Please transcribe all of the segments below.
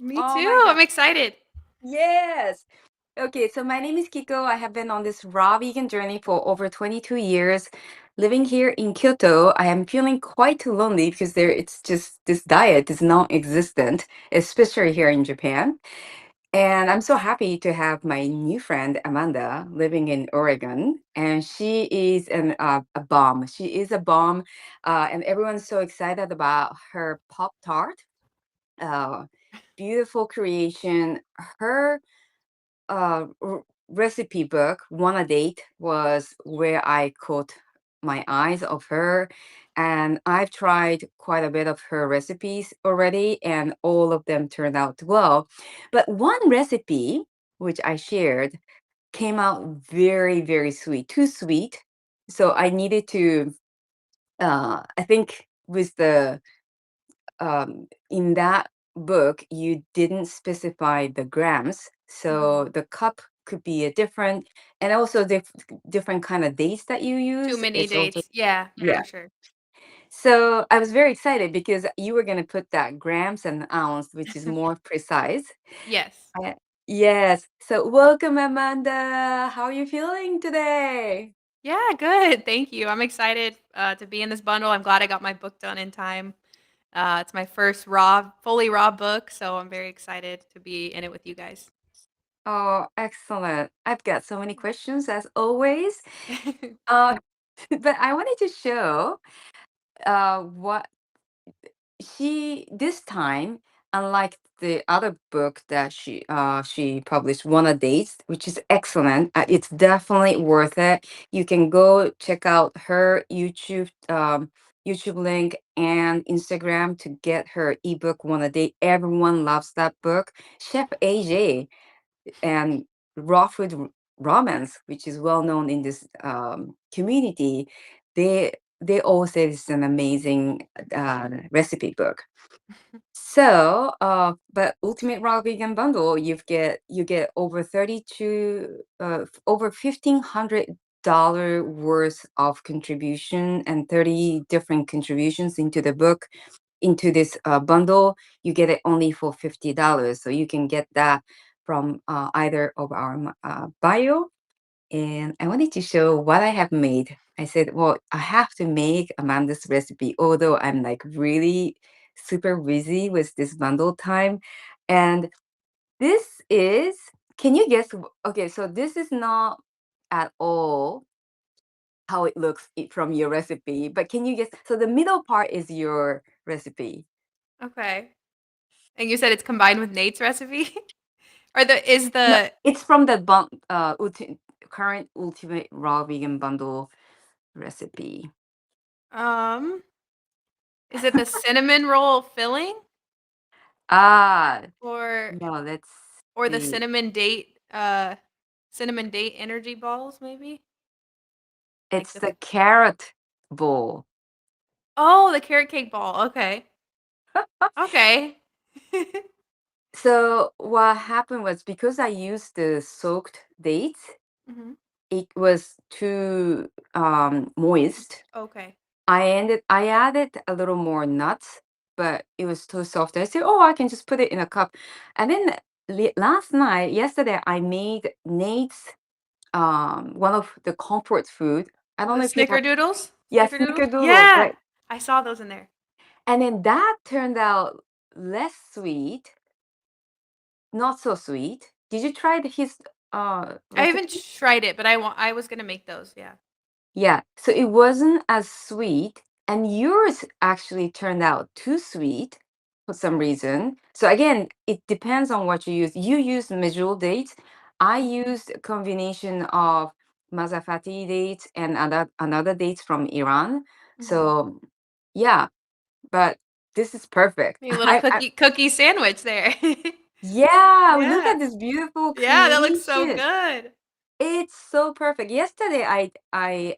Me Oh too. my I'm God. excited. Yes. Okay, so my name is Kiko. I have been on this raw vegan journey for over 22 years. Living here in Kyoto, I am feeling quite lonely because it's just this diet is non-existent, especially here in Japan. And I'm so happy to have my new friend Amanda living in Oregon, and she is a bomb. She is a bomb, and everyone's so excited about her Pop Tart. Uh, Beautiful creation. Her recipe book, Wanna Date, was where I caught my eyes of her. And I've tried quite a bit of her recipes already, and all of them turned out well. But one recipe, which I shared, came out very, very sweet, too sweet. So I needed to, I think, with the in that book, you didn't specify the grams, Mhm. so the cup could be a different, and also different kind of dates that you Too use. many It's also dates. Yeah, yeah. for sure. So I was very excited because you were gonna put that grams and ounce, which is more precise. Yes. Uh, yes. So welcome, Amanda. How are you feeling today? Yeah, good. Thank you. I'm excited to be in this bundle. I'm glad I got my book done in time. It's my first fully raw book, so I'm very excited to be in it with you guys. Oh, excellent. I've got so many questions as always. Uh, but I wanted to show what this time, unlike the other book that she published, One a Dates, which is excellent. It's definitely worth it. You can go check out her YouTube link and Instagram to get her ebook One a Date. Everyone loves that book. Chef AJ and raw food romance, which is well known in this community, they all say it's an amazing recipe book. So, but Ultimate Raw Vegan Bundle, you get over 32, over $1,500 worth of contribution and 30 different contributions into the book, into this bundle. You get it only for $50, so you can get that from either of our bio. And I wanted to show what I have made. I said, well, I have to make Amanda's recipe, although I'm like really super busy with this bundle time. And this is, can you guess? Okay, so this is not at all how it looks from your recipe, but can you guess? So the middle part is your recipe. Okay. And you said it's combined with Nate's recipe? Or No, it's from the current Ultimate Raw Vegan Bundle recipe. um is it the cinnamon roll filling Ah, or no, let's the see. cinnamon date energy balls maybe? Like It's the the carrot bowl. Oh, the carrot cake ball. Okay. Okay. So what happened was because I used the soaked dates, Mhm. it was too moist. Okay. I added a little more nuts, but it was too soft. I said, "Oh, I can just put it in a cup." And then yesterday, I made Nate's one of the comfort food. I don't The know if you have, snickerdoodles? yeah, Snickerdoodles? snickerdoodles, Yeah. right? I saw those in there. And then that turned out less sweet, not so sweet. Did you try his I haven't recipe? tried it, but I was gonna make those, yeah. Yeah, so it wasn't as sweet, and yours actually turned out too sweet for some reason. So again, it depends on what you use. You used medjool dates. I used a combination of Mazafati dates and another dates from Iran. Mhm. So yeah, but this is perfect. A little cookie sandwich there. Yeah, look Yeah. at this beautiful Yeah, that looks so creation. good. It's so perfect. Yesterday, I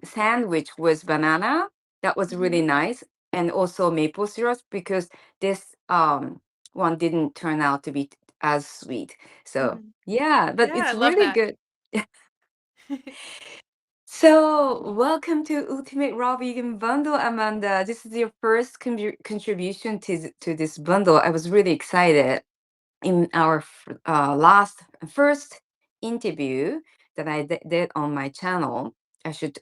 sandwich with banana. That was really Mhm. nice, and also maple syrup because this one didn't turn out to be as sweet. So Mhm. yeah, but Yeah, I it's love really that. good. So welcome to Ultimate Raw Vegan Bundle, Amanda. This is your first contribution to this bundle. I was really excited. in our last first interview that I did on my channel. I should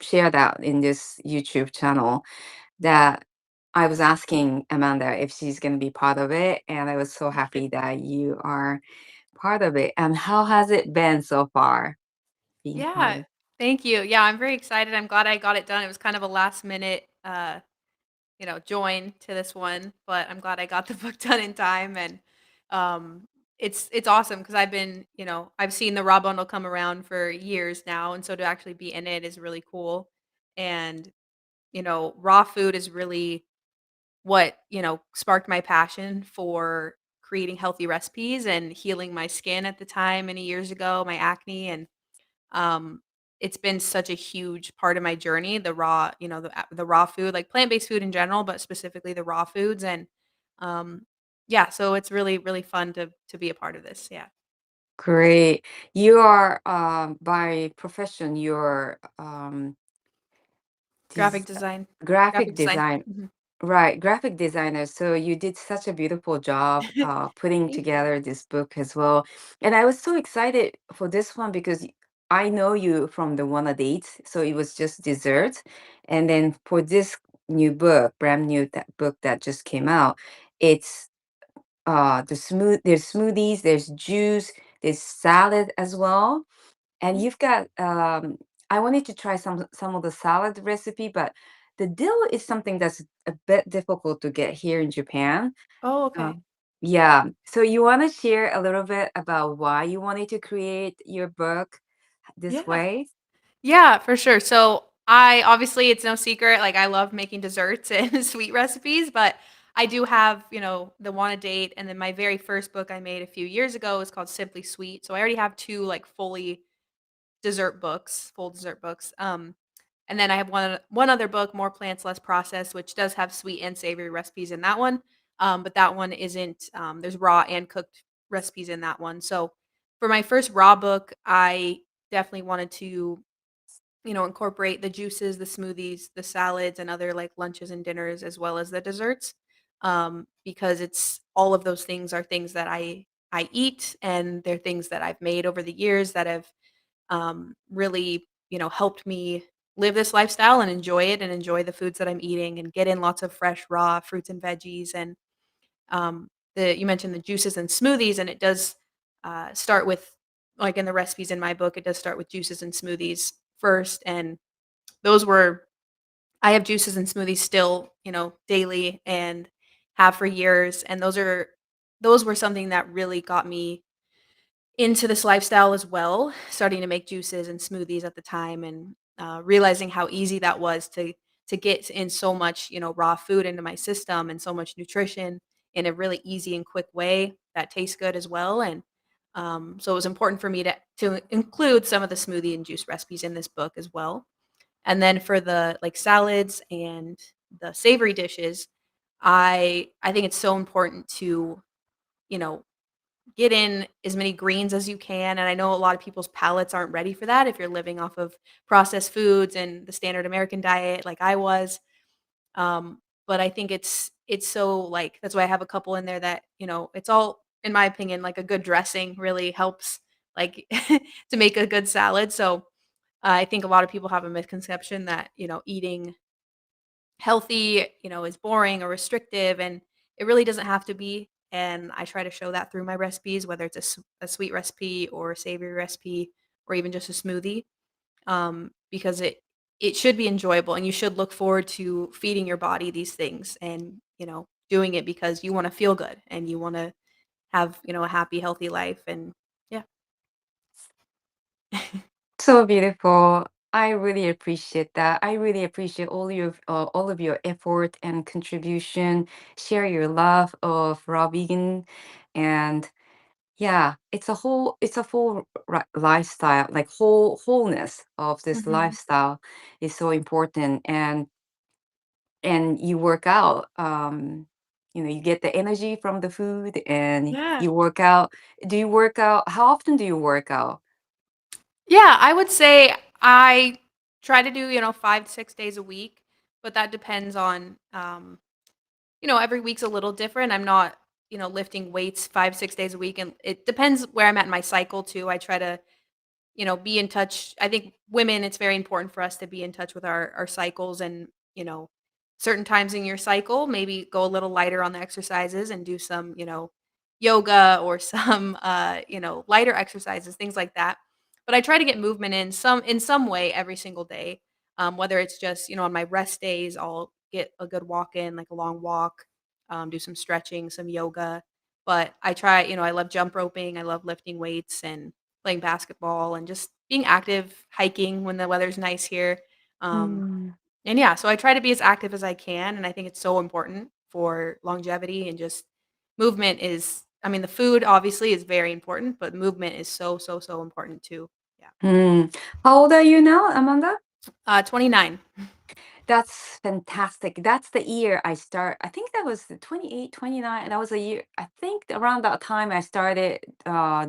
share that in this YouTube channel, that I was asking Amanda if she's going to be part of it, and I was so happy that you are part of it. And how has it been so far being part Yeah, of? thank you. Yeah, I'm very excited. I'm glad I got it done. It was kind of a last minute, join to this one, but I'm glad I got the book done in time. And um, it's awesome because I've been, I've seen the Raw bundle come around for years now, and so to actually be in it is really cool. And raw food is really what sparked my passion for creating healthy recipes and healing my skin at the time many years ago, my acne. And um, it's been such a huge part of my journey, the raw, the raw food, like plant-based food in general, but specifically the raw foods. And um, yeah, so it's really, really fun to be a part of this. Yeah. Great. You are by profession, you're Graphic des- design. graphic Graphic design. design. Mhm. Right, graphic designer. So you did such a beautiful job putting Thank you. together this book as well. And I was so excited for this one because I know you from the Wanna Dates. So it was just dessert. And then for this new book, brand new book that just came out, it's there's smoothies, there's juice, there's salad as well. And Yeah. you've got I wanted to try some of the salad recipe, but the dill is something that's a bit difficult to get here in Japan. Oh, Uh, okay. yeah. So you want to share a little bit about why you wanted to create your book this Yeah. way? Yeah, for sure. So I obviously it's no secret, like I love making desserts and sweet recipes, but I do have, the Wanna Date, and then my very first book I made a few years ago is called Simply Sweet. So I already have two like fully dessert books, full dessert books. And then I have one other book, More Plants, Less Processed, which does have sweet and savory recipes in that one. But that one isn't. There's raw and cooked recipes in that one. So for my first raw book, I definitely wanted to incorporate the juices, the smoothies, the salads, and other like lunches and dinners, as well as the desserts, because it's all of those things are things that I eat, and they're things that I've made over the years that have really helped me live this lifestyle and enjoy it and enjoy the foods that I'm eating and get in lots of fresh raw fruits and veggies. And the you mentioned the juices and smoothies, and it does start with, like in the recipes in my book, it does start with juices and smoothies first. And those were I have juices and smoothies still, daily, and have for years. And those were something that really got me into this lifestyle as well, starting to make juices and smoothies at the time, and realizing how easy that was to get in so much, raw food into my system, and so much nutrition in a really easy and quick way that tastes good as well. And so it was important for me to include some of the smoothie and juice recipes in this book as well. And then for the like salads and the savory dishes, I think it's so important to, you know, get in as many greens as you can. And I know a lot of people's palates aren't ready for that if you're living off of processed foods and the standard American diet like I was. But I think it's so like that's why I have a couple in there that, it's all in my opinion like a good dressing really helps like to make a good salad. So I think a lot of people have a misconception that, eating healthy, is boring or restrictive, and it really doesn't have to be. And I try to show that through my recipes, whether it's a sweet recipe or a savory recipe or even just a smoothie, because it should be enjoyable, and you should look forward to feeding your body these things, and doing it because you want to feel good and you want to have a happy, healthy life. And yeah. So beautiful. I really appreciate that. I really appreciate all of your effort and contribution. Share your love of raw vegan, and yeah, it's a full lifestyle, like wholeness of this Hmm. lifestyle is so important. And you work out, you get the energy from the food, and Yeah. you work out. Do you work out? How often do you work out? Yeah, I would say I try to do, 5 to 6 days a week, but that depends on, every week's a little different. I'm not lifting weights 5, 6 days a week, and it depends where I'm at in my cycle too. I try to be in touch. I think women, it's very important for us to be in touch with our cycles and, certain times in your cycle, maybe go a little lighter on the exercises and do some, yoga or some lighter exercises, things like that. But I try to get movement in some way every single day. Whether it's just, on my rest days, I'll get a good walk in, like a long walk, do some stretching, some yoga. But I try, I love jump roping, I love lifting weights and playing basketball and just being active, hiking when the weather's nice here. Um, Mm. and yeah, so I try to be as active as I can, and I think it's so important for longevity and just movement is I mean, the food obviously is very important, but movement is so, so, so important too. Yeah. Mm. How old are you now, Amanda? 29. That's fantastic. That's the year I start. I think that was the 28, 29. That was a year. I think around that time I started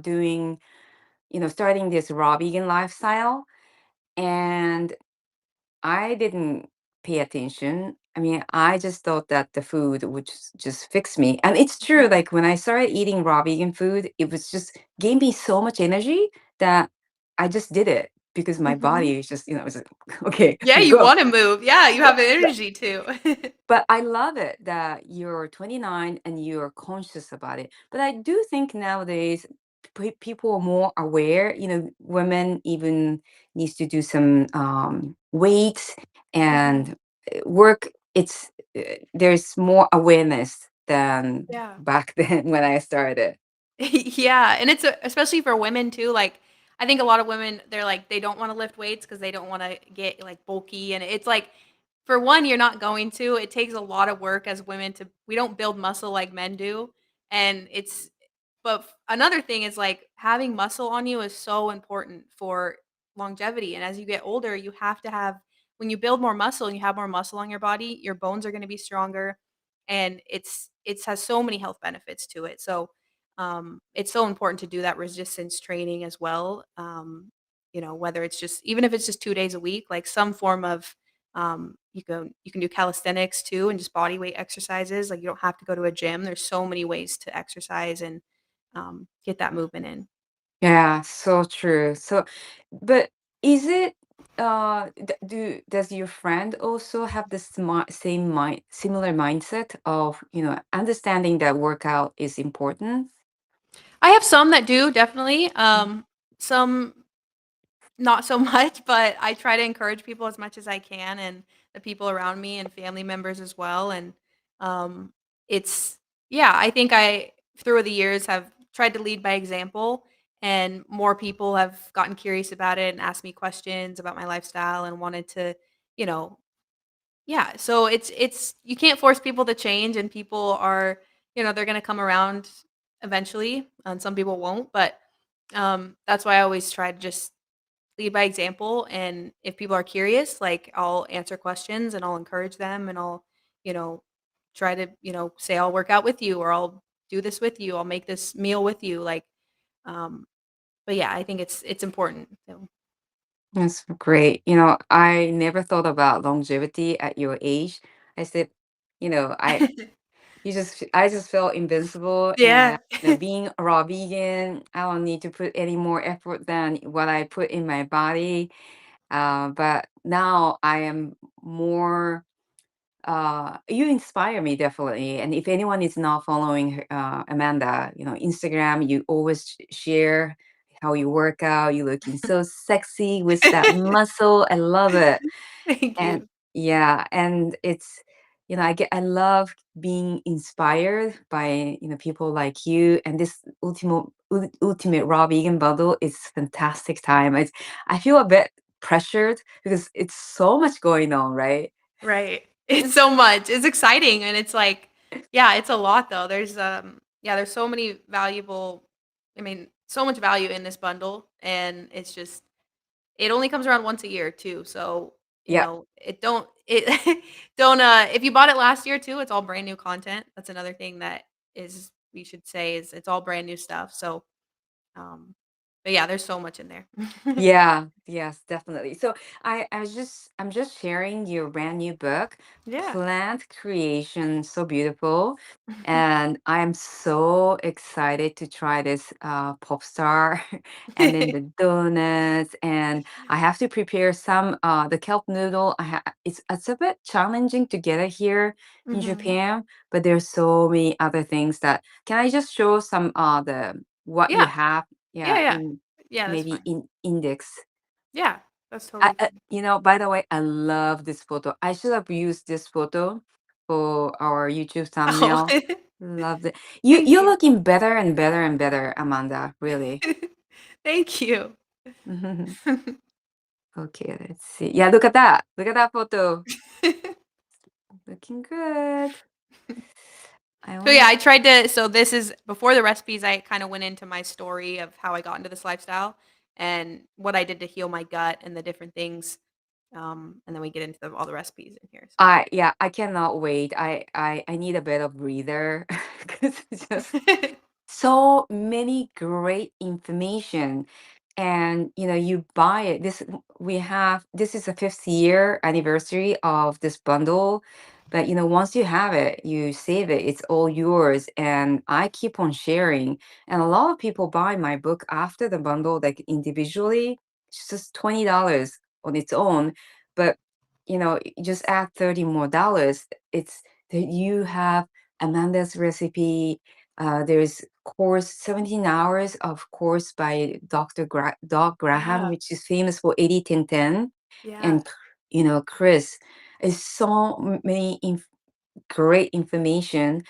doing, starting this raw vegan lifestyle. And I didn't pay attention. I mean, I just thought that the food would just fix me. And it's true, Mhm. like when I started eating raw vegan food, it was just gave me so much energy that I just did it because my Mhm. body is just, it's like, okay, Yeah, you go. wanna move. Yeah, you have the energy too. But I love it that you're 29 and you're conscious about it. But I do think nowadays people are more aware. Women even needs to do some weights Mhm. and work. There's more awareness than Yeah. back then when I started. Yeah, and it's especially for women too, like, I think a lot of women, they're like, they don't wanna lift weights because they don't wanna get, like, bulky, and it's like, for one, you're not going to, it takes a lot of work as women to we don't build muscle like men do, and it's but another thing is, like, having muscle on you is so important for longevity, and as you get older, you have to have when you build more muscle and you have more muscle on your body, your bones are gonna be stronger, and it's has so many health benefits to it, so it's so important to do that resistance training as well. Whether it's just even if it's just 2 days a week, like some form of you can do calisthenics too and just body weight exercises. Like you don't have to go to a gym. There's so many ways to exercise and get that movement in. Yeah, so true. So, but is it does your friend also have the similar mindset of, understanding that workout is important? I have some that do definitely. Some not so much, but I try to encourage people as much as I can and the people around me and family members as well, and, um, it's yeah, I think I, through the years, have tried to lead by example, and more people have gotten curious about it and asked me questions about my lifestyle and wanted to, you know yeah, so it's you can't force people to change, and people are they're gonna come around eventually, and some people won't, but, that's why I always try to just lead by example, and if people are curious, like, I'll answer questions and I'll encourage them and I'll, you know, try to, say I'll work out with you or I'll do this with you, I'll make this meal with you, like, um, but yeah, I think it's important, so That's great. I never thought about longevity at your age. I said, I just felt invincible, Yeah. and being a raw vegan, I don't need to put any more effort than what I put in my body. But now I am more. You inspire me definitely. And if anyone is not following Amanda, Instagram, you always share how you work out. You're looking so sexy with that muscle. I love it. Thank And you. yeah, and I love being inspired by people like you, and this ultimate raw vegan bundle is fantastic time. I feel a bit pressured because it's so much going on, right? Right. It's so much. It's exciting and it's like yeah, it's a lot though. There's so many valuable I mean, so much value in this bundle and it's just it only comes around once a year too. So, Yeah. it don't it don't if you bought it last year too, it's all brand new content. That's another thing that is we should say is it's all brand new stuff. So, um But yeah, there's so much in there. Yeah, yes, definitely. So I'm just sharing your brand new book, Yeah. Plant Creation, so beautiful. And I'm so excited to try this pop star and then the donuts. And I have to prepare some the kelp noodle. It's a bit challenging to get it here in Mhm. Japan, but there's so many other things that can I just show some the what you Yeah. have, Yeah, yeah, yeah. in Yeah, that's maybe fine. in index. Yeah, that's totally fine. You know, by the way, I love this photo. I should have used this photo for our YouTube Oh, thumbnail. Love it. thank You're you. looking better and better and better, Amanda. Really. Thank you. Okay, let's see. Yeah, look at that. Look at that photo. Looking good. I So yeah, wanna. I tried to so this is before the recipes, I kinda went into my story of how I got into this lifestyle and what I did to heal my gut and the different things, and then we get into all the recipes in here, so I cannot wait. I need a bit of breather because it's just so many great information, and you buy it. This is the 5th year anniversary of this bundle, but once you have it, you save it, it's all yours, and I keep on sharing. And a lot of people buy my book after the bundle, like individually. It's just $20 on its own, but just add 30 more dollars. It's that you have Amanda's recipe. There's course 17 hours of course by Doc Graham, Yeah, which is famous for 80-10-10. yeah. And Chris is so many great information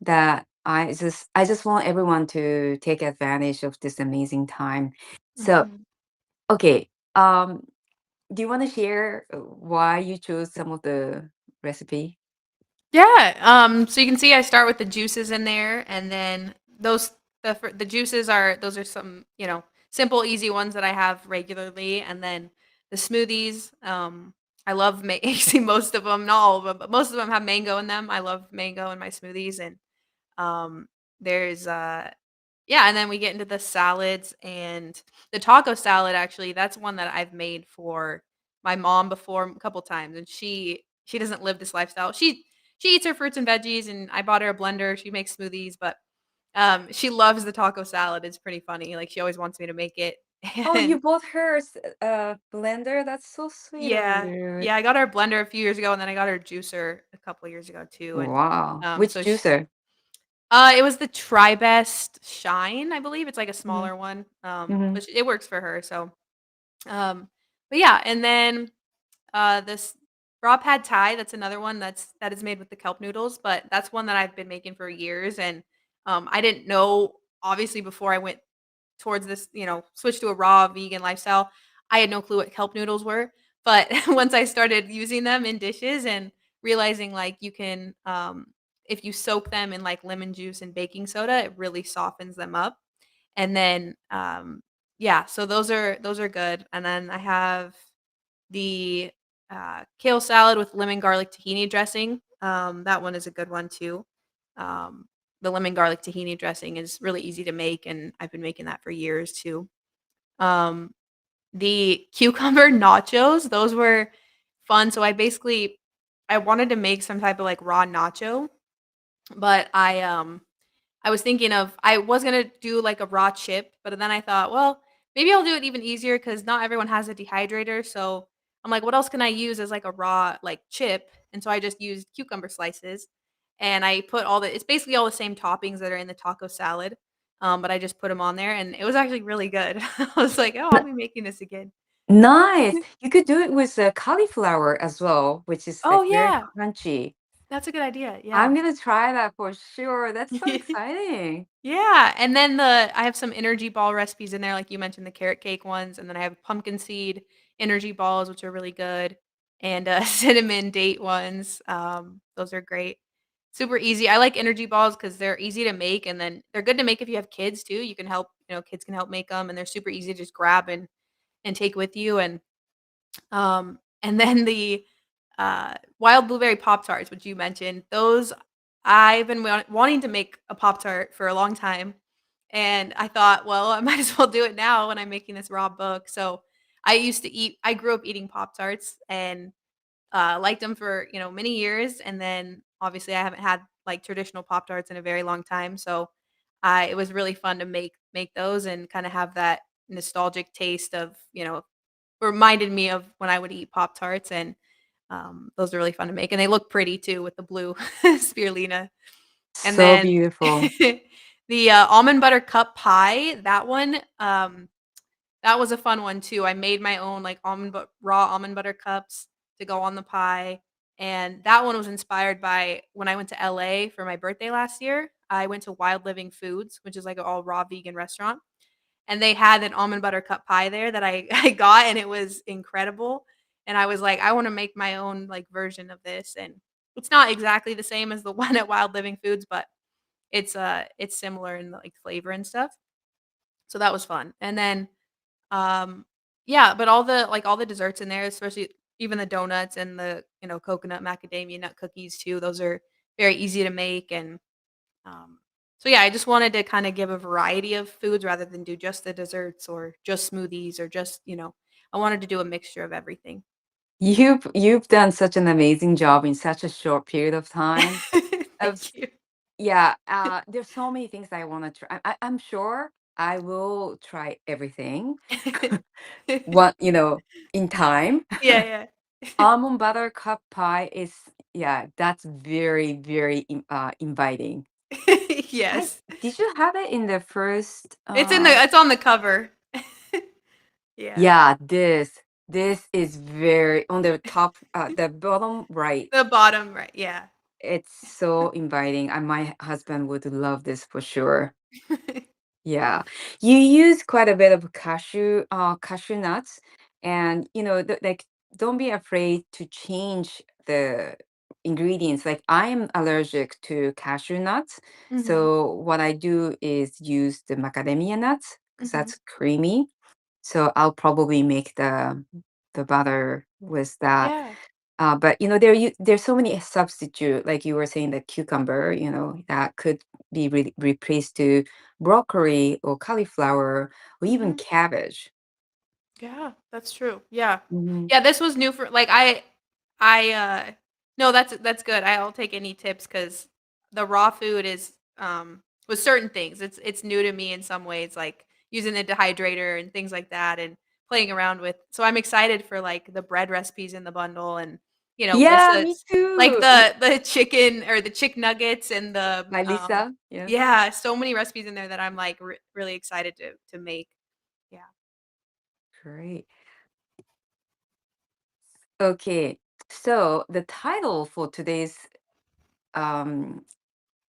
that I just want everyone to take advantage of this amazing time. So, Mhm. okay, do you want to share why you chose some of the recipe? Yeah, so you can see I start with the juices in there, and then the juices are those are some, simple, easy ones that I have regularly, and then the smoothies, I love actually most of them, not all of them, but most of them have mango in them. I love mango in my smoothies, and Um, there's yeah, and then we get into the salads and the taco salad actually, that's one that I've made for my mom before a couple times and she doesn't live this lifestyle. She eats her fruits and veggies and I bought her a blender. She makes smoothies, but she loves the taco salad. It's pretty funny. Like she always wants me to make it. Oh, And you bought her blender? That's so sweet of yeah. you. Yeah, I got her a blender a few years ago and then I got her a juicer a couple years ago too and Wow. Which so she juicer? It was the Tribest Shine, I believe, it's like a Mm-hmm. smaller one, Mm-hmm. but sh it works for her, so, um, but yeah, and then, this raw pad thai, that's another one that is made with the kelp noodles, but that's one that I've been making for years, and, I didn't know, obviously, before I went towards this, switch to a raw vegan lifestyle, I had no clue what kelp noodles were, but once I started using them in dishes and realizing, like, you can, if you soak them in, like, lemon juice and baking soda, it really softens them up, and then, yeah, so those are good, and then I have the, kale salad with lemon garlic tahini dressing, that one is a good one too. Um, the lemon garlic tahini dressing is really easy to make, and I've been making that for years too. Um, the cucumber nachos, those were fun, so I wanted to make some type of, like, raw nacho, but I was thinking of I was gonna do, like, a raw chip, but then I thought, "Well, maybe I'll do it even easier because not everyone has a dehydrator," so I'm like, "What else can I use as, like, a raw, like, chip?" And so I just used cucumber slices, and I put all the it's basically all the same toppings that are in the taco salad, but I just put them on there, and it was actually really good. I was like, "Oh, I'll be making this again." Nice. You could do it with cauliflower as well, which is Oh, like very yeah. crunchy. That's a good idea, I'm yeah. gonna try that for sure. That's so exciting. Yeah, and then I have some energy ball recipes in there, like you mentioned, the carrot cake ones, and then I have pumpkin seed energy balls, which are really good, and, cinnamon date ones, those are great. Super easy. I like energy balls because 'cause they're easy to make, and then they're good to make if you have kids too. You can help kids can help make them, and they're super easy to just grab and take with you, and then the, wild blueberry Pop-Tarts, which you mentioned, those I've been wanting to make a Pop-Tart for a long time, and I thought, "Well, I might as well do it now when I'm making this raw book." So, I grew up eating Pop-Tarts and, liked them for, many years, and then, obviously, I haven't had, like, traditional Pop-Tarts in a very long time, so I it was really fun to make those and kinda have that nostalgic taste of, reminded me of when I would eat Pop-Tarts, and, those are really fun to make, and they look pretty too with the blue spirulina. And So then beautiful. the, almond butter cup pie, that one, that was a fun one too. I made my own, like, raw almond butter cups to go on the pie, and that one was inspired by when I went to LA for my birthday last year. I went to Wild Living Foods, which is like an all raw vegan restaurant, and they had an almond butter cup pie there that I I got, and it was incredible, and I was like, "I wanna make my own, like, version of this," and it's not exactly the same as the one at Wild Living Foods, but it's similar in, like, flavor and stuff, so that was fun, and then, um yeah, but all the desserts in there, especially even the donuts and the, coconut macadamia nut cookies too, those are very easy to make, and, um so yeah, I just wanted to kinda give a variety of foods rather than do just the desserts or just smoothies or just, I wanted to do a mixture of everything. You've done such an amazing job in such a short period of time. Of Thank you. Yeah, there's so many things I want to try. I'm sure I will try everything. What in time. Yeah, yeah. Almond butter cup pie is, yeah, that's very very inviting. I Yes. Did you have it in the first? It's on the cover. Yeah. Yeah, this is very on the top, the bottom right. The bottom right, yeah. It's so inviting, and my husband would love this for sure. Yeah, you use quite a bit of cashew nuts, and like, don't be afraid to change the ingredients. Like, I am allergic to cashew nuts, Mhm, so what I do is use the macadamia nuts because mhm. that's creamy. So I'll probably make the butter with that. Yeah, But there's so many substitute, like you were saying, the cucumber, that could be replaced to broccoli or cauliflower or even mhm. cabbage. Yeah, that's true. Yeah. Hmm. Yeah, this was new for like, no, that's good. I'll take any tips because the raw food is, with certain things, it's new to me in some ways, like using the dehydrator and things like that and playing around with so I'm excited for, like, the bread recipes in the bundle and, just Yeah, the me like, too. the chicken or the chick nuggets and My Lisa, yeah. yeah, so many recipes in there that I'm, like, really excited to make. Yeah. Great. Okay, so the title for today's um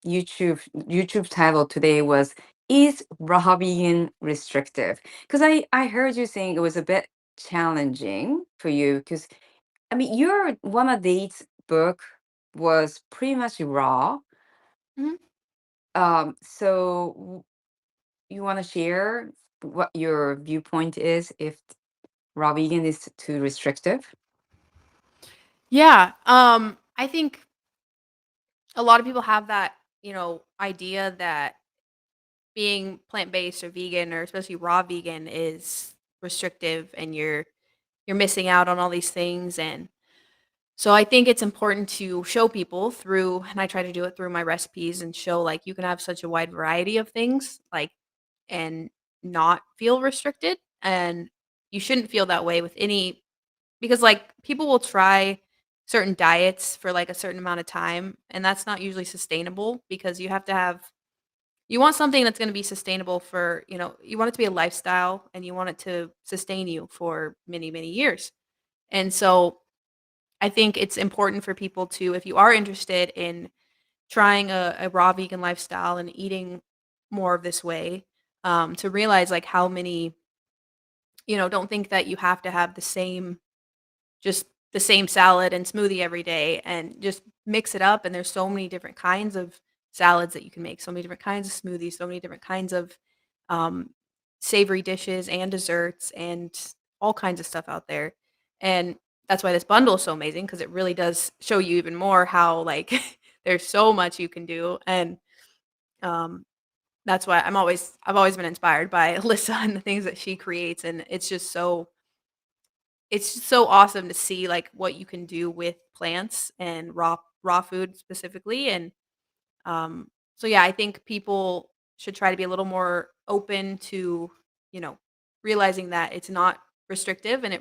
YouTube title today was "Is raw vegan restrictive?" Because I heard you saying it was a bit challenging for you, because I mean your Wanna Date's book was pretty much raw. Mhm. So you want to share what your viewpoint is if raw vegan is too restrictive? Yeah, I think a lot of people have that, idea that being plant-based or vegan or especially raw vegan is restrictive and you're missing out on all these things and so I think it's important to show people through and I try to do it through my recipes and show like you can have such a wide variety of things like and not feel restricted and you shouldn't feel that way with any because, like, people will try certain diets for, like, a certain amount of time, and that's not usually sustainable because you have to have you want something that's gonna be sustainable for, you want it to be a lifestyle, and you want it to sustain you for many, many years. And so, I think it's important for people to if you are interested in trying a raw vegan lifestyle and eating more of this way, to realize, like, how many don't think that you have to have just the same salad and smoothie every day and just mix it up, and there's so many different kinds of salads that you can make, so many different kinds of smoothies, so many different kinds of, um, savory dishes and desserts and all kinds of stuff out there, and that's why this bundle is so amazing because it really does show you even more how, like, there's so much you can do, and, um that's why I've always been inspired by Alyssa and the things that she creates, and it's just so awesome to see, like, what you can do with plants and raw food specifically, and, so, yeah, I think people should try to be a little more open to, you know, realizing that it's not restrictive, and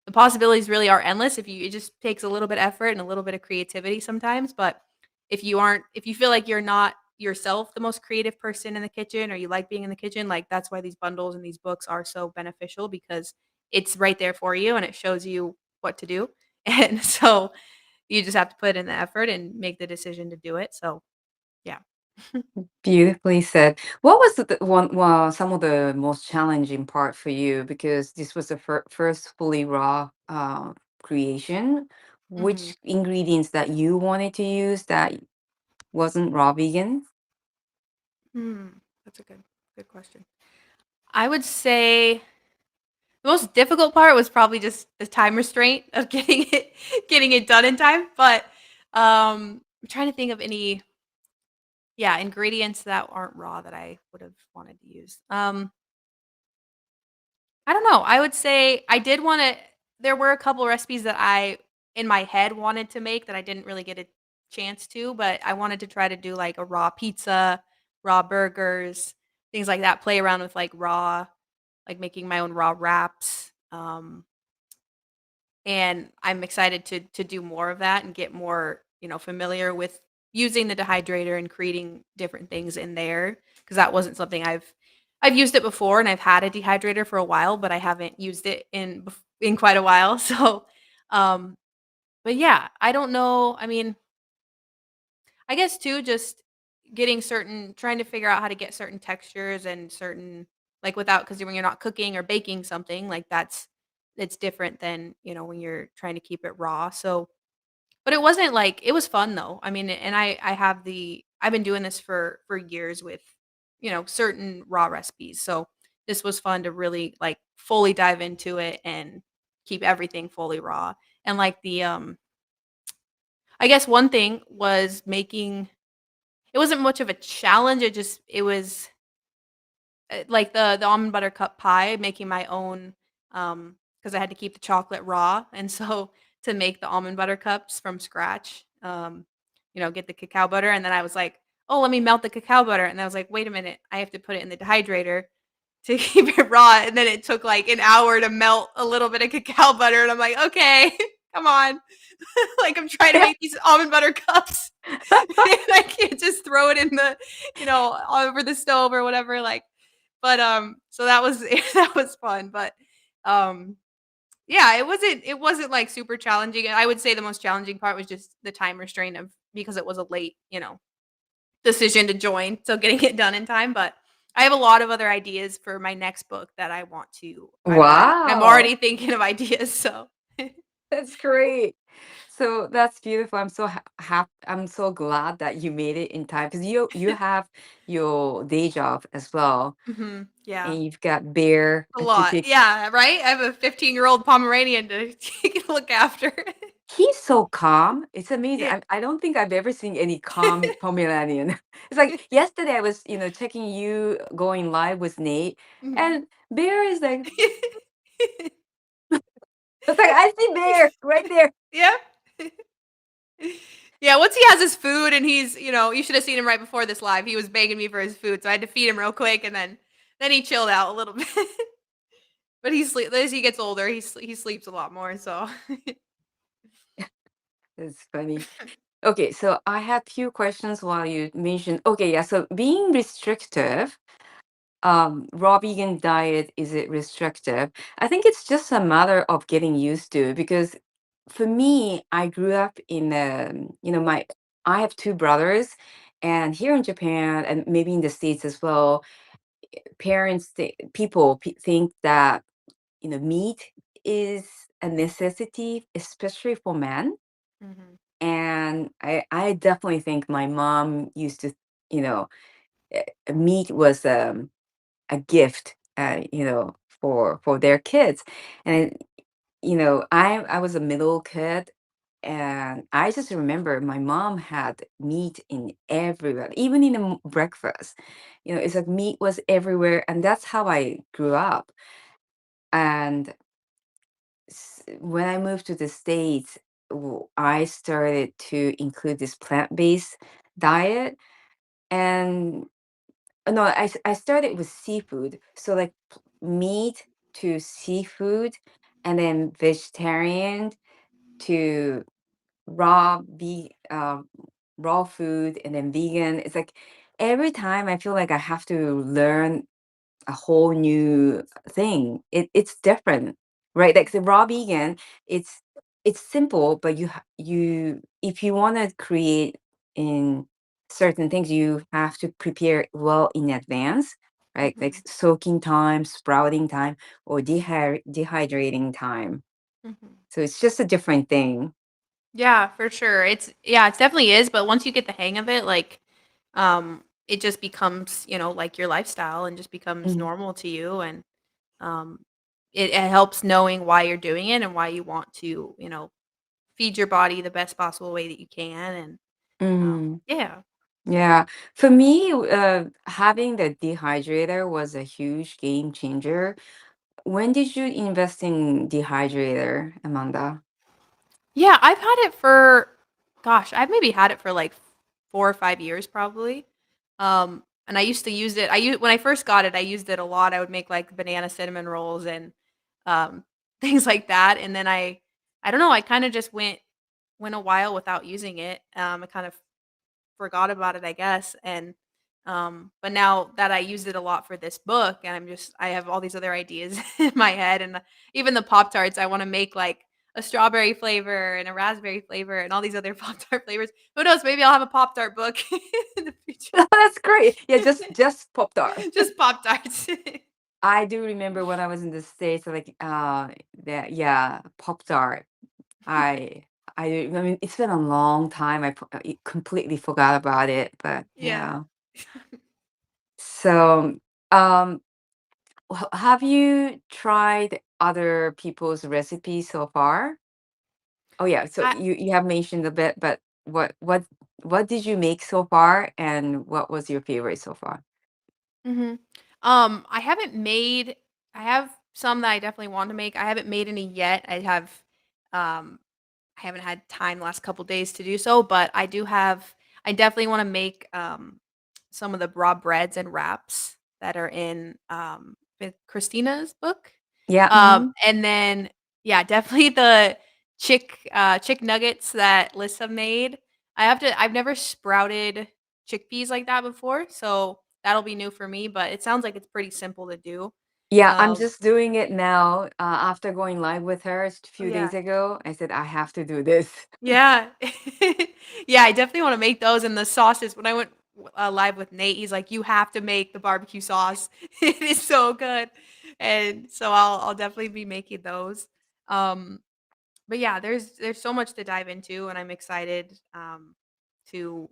the possibilities really are endless if you it just takes a little bit of effort and a little bit of creativity sometimes, but if you feel like you're not yourself the most creative person in the kitchen or you like being in the kitchen, like, that's why these bundles and these books are so beneficial because it's right there for you and it shows you what to do, and so you just have to put in the effort and make the decision to do it, so, yeah. Beautifully said. What was well, some of the most challenging part for you? Because this was the first fully raw creation. Mhm. Which ingredients that you wanted to use that wasn't raw vegan? Hmm, that's a good question. I would say the most difficult part was probably just the time restraint of getting it done in time, but, I'm trying to think of any, yeah, ingredients that aren't raw that I would've wanted to use. I don't know, I would say I did wanna there were a couple recipes that I, in my head, wanted to make that I didn't really get a chance to, but I wanted to try to do, like, a raw pizza, raw burgers, things like that, play around with, like, raw like, making my own raw wraps, and I'm excited to do more of that and get more, familiar with using the dehydrator and creating different things in there because that wasn't something I've used it before and I've had a dehydrator for a while, but I haven't used it in quite a while. So, um, but yeah, I don't know. I mean, I guess too, just getting trying to figure out how to get certain textures and certain like without because when you're not cooking or baking something like it's different than when you're trying to keep it raw. So, but it wasn't like it was fun though. I mean, and I've been doing this for years with certain raw recipes. So this was fun to really like fully dive into it and keep everything fully raw. And like I guess one thing was making it wasn't much of a challenge, it was, like the almond butter cup pie, making my own, because I had to keep the chocolate raw, and so to make the almond butter cups from scratch, get the cacao butter, and then I was like, "Oh, let me melt the cacao butter," and I was like, "Wait a minute, I have to put it in the dehydrator to keep it raw," and then it took, like, an hour to melt a little bit of cacao butter, and I'm like, "Okay, come on." Like, I'm trying to make these almond butter cups, and I can't just throw it in over the stove or whatever, like but, so that was that was fun, but, um, yeah, it wasn't, like, super challenging, I would say the most challenging part was just the time restraint of because it was a late, decision to join, so getting it done in time, but I have a lot of other ideas for my next book that I want to I'm Wow, already thinking of ideas, so that's great. So that's beautiful. I'm so I'm so glad that you made it in time because you have your day job as well, Mhm, yeah. and you've got Bear A to lot. take. Yeah, right? I have a 15-year-old Pomeranian to look after. He's so calm. It's amazing. Yeah. I don't think I've ever seen any calm Pomeranian. It's like yesterday I was, checking you going live with Nate, Mhm. and Bear is like, it's like I see Bear right there. Yeah. Yeah, once he has his food and you should have seen him right before this live. He was begging me for his food, so I had to feed him real quick, and then he chilled out a little bit. But as he gets older, he sleeps a lot more, so It's funny. Okay, so I have few questions while you mentioned. Okay, yeah. So being restrictive, raw vegan diet, is it restrictive? I think it's just a matter of getting used to because for me, I grew up in my I have two brothers, and here in Japan and maybe in the States as well, people think that meat is a necessity, especially for men. Mhm, And I definitely think my mom used to, you know, meat was a gift, for their kids. And I was a middle kid, And I just remember my mom had meat in everywhere, even in the breakfast. It's like meat was everywhere, and that's how I grew up. And when I moved to the States, I started to include this plant-based diet. And no, I started with seafood. So like meat to seafood, and then vegetarian to raw food, and then vegan. It's like every time I feel like I have to learn a whole new thing. It's different, right? Like the raw vegan, it's it's simple, but you if you want to create in certain things, you have to prepare well in advance, right? Like Mhm, soaking time, sprouting time, or dehydrating time. mhm. So it's just a different thing. Yeah, for sure. It definitely is, but once you get the hang of it, like, it just becomes, like your lifestyle and just becomes Mm. normal to you and, um, it helps knowing why you're doing it and why you want to, feed your body the best possible way that you can and, Mm. yeah. Yeah, for me, having the dehydrator was a huge game changer. When did you invest in dehydrator, Amanda? Yeah, I've had it for gosh, I've maybe had it for, like, 4 or 5 years probably. And I used to use it when I first got it, I used it a lot. I would make, like, banana cinnamon rolls and, um, things like that, and then I don't know, I kinda just went a while without using it. I kind of forgot about it, I guess, and, but now that I used it a lot for this book and I have all these other ideas in my head and even the Pop-Tarts, I wanna make, like, a strawberry flavor and a raspberry flavor and all these other Pop-Tart flavors. Who knows? Maybe I'll have a Pop-Tart book in the future. That's great. Yeah, just Pop-Tart. Just Pop-Tarts. I do remember when I was in the States, like that yeah, Pop-Tart. I I mean it's been a long time. I completely forgot about it, but Yeah. yeah. So, um have you tried other people's recipes so far? Oh yeah, so I you have mentioned a bit, but what did you make so far, and what was your favorite so far? Mhm. I haven't made I have some that I definitely want to make. I haven't made any yet. Um I haven't had time the last couple days to do so, but I definitely wanna make, some of the raw breads and wraps that are in, with Christina's book. Yeah, mhm. And then, yeah, definitely the chick nuggets that Lissa made. I've never sprouted chickpeas like that before, so that'll be new for me, but it sounds like it's pretty simple to do. Yeah, I'm Um just doing it now. After going live with her a Oh, few yeah. days ago, I said I have to do this. Yeah. Yeah, I definitely wanna make those and the sauces. When I went, live with Nate, he's like, "You have to make the barbecue sauce. It is so good." And so I'll definitely be making those. Um, but yeah, there's so much to dive into, and I'm excited, to,